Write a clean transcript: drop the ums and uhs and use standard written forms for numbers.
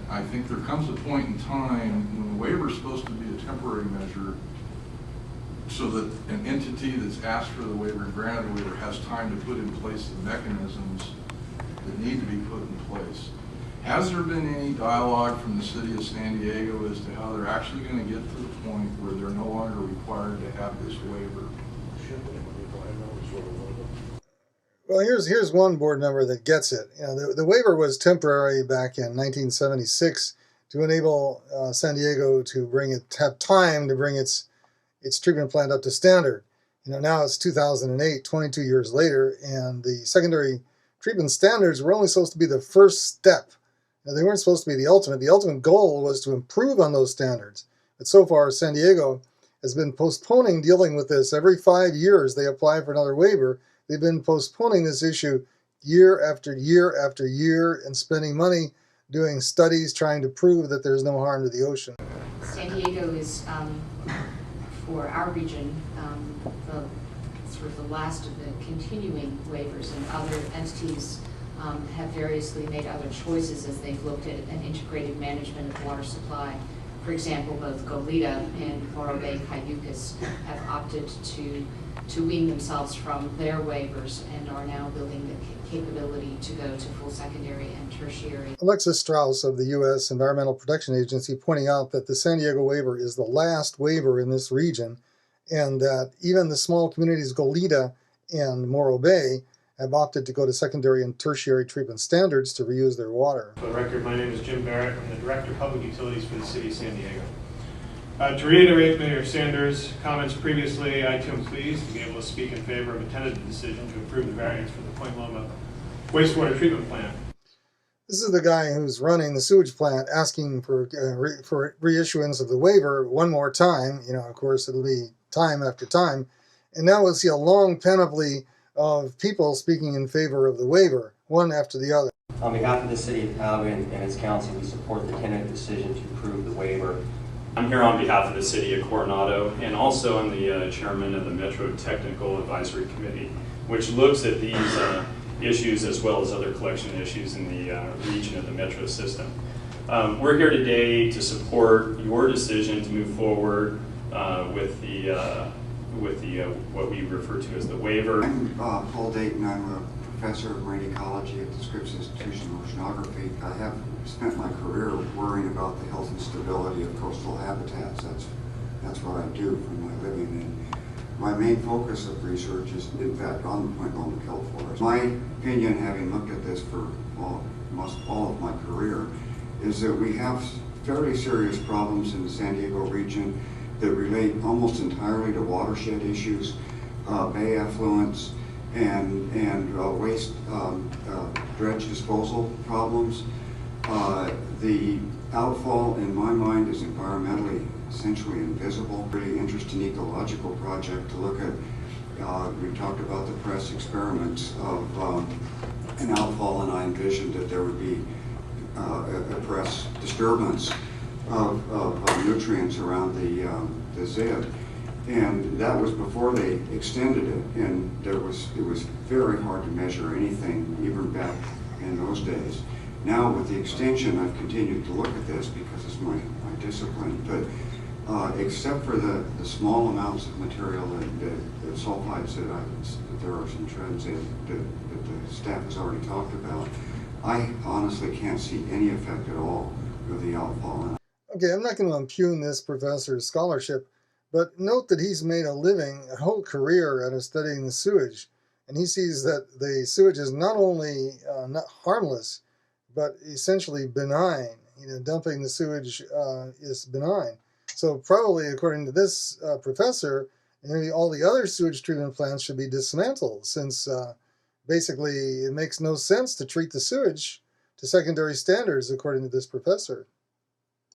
I think there comes a point in time when the waiver is supposed to be a temporary measure so that an entity that's asked for the waiver and granted the waiver has time to put in place the mechanisms that need to be put in place. Has there been any dialogue from the city of San Diego as to how they're actually going to get to the point where they're no longer required to have this waiver? Well, here's one board member that gets it. You know, the waiver was temporary back in 1976 to enable San Diego to have time to bring its treatment plant up to standard. You know, now it's 2008, 22 years later, and the secondary treatment standards were only supposed to be the first step. Now, they weren't supposed to be the ultimate. The ultimate goal was to improve on those standards. But so far, San Diego has been postponing dealing with this. Every 5 years, they apply for another waiver. They've been postponing this issue year after year after year and spending money doing studies trying to prove that there's no harm to the ocean. San Diego is, for our region, sort of the last of the continuing waivers, and other entities have variously made other choices as they've looked at an integrated management of water supply. For example, both Goleta and Morro Bay and have opted to wean themselves from their waivers and are now building the capability to go to full secondary and tertiary. Alexis Strauss of the U.S. Environmental Protection Agency pointing out that the San Diego waiver is the last waiver in this region, and that even the small communities Goleta and Morro Bay have opted to go to secondary and tertiary treatment standards to reuse their water. For the record, my name is Jim Barrett. I'm the Director of Public Utilities for the City of San Diego. To reiterate Mayor Sanders' comments previously, I too am pleased to be able to speak in favor of a tentative decision to approve the variance for the Point Loma wastewater treatment plant. This is the guy who's running the sewage plant asking for reissuance of the waiver one more time. You know, of course, it'll be time after time. And now we'll see a long panoply of people speaking in favor of the waiver, one after the other. On behalf of the City of Poway and its council, we support the tentative decision to approve the waiver. I'm here on behalf of the City of Coronado, and also I'm the chairman of the Metro Technical Advisory Committee, which looks at these issues as well as other collection issues in the region of the Metro system. We're here today to support your decision to move forward with the what we refer to as the waiver. I'm Paul Dayton. I'm a professor of marine ecology at the Scripps Institution of Oceanography. I have spent my career worrying about the health and stability of coastal habitats. That's what I do for my living. And my main focus of research is, in fact, on the Point Loma kelp forest. My opinion, having looked at this for almost all of my career, is that we have very serious problems in the San Diego region that relate almost entirely to watershed issues, bay effluents, and waste dredge disposal problems. The outfall, in my mind, is environmentally essentially invisible. Pretty interesting ecological project to look at. We talked about the press experiments of an outfall, and I envisioned that there would be a press disturbance of nutrients around the zib, and that was before they extended it, and it was very hard to measure anything even back in those days. Now with the extension, I've continued to look at this because it's my discipline, but except for the small amounts of material the sulfides that there are some trends in that the staff has already talked about, I honestly can't see any effect at all of the outfall. Okay, I'm not going to impugn this professor's scholarship, but note that he's made a whole career out of studying the sewage, and he sees that the sewage is not only not harmless, but essentially benign. You know, dumping the sewage is benign. So probably, according to this professor, maybe all the other sewage treatment plants should be dismantled, since basically it makes no sense to treat the sewage to secondary standards, according to this professor.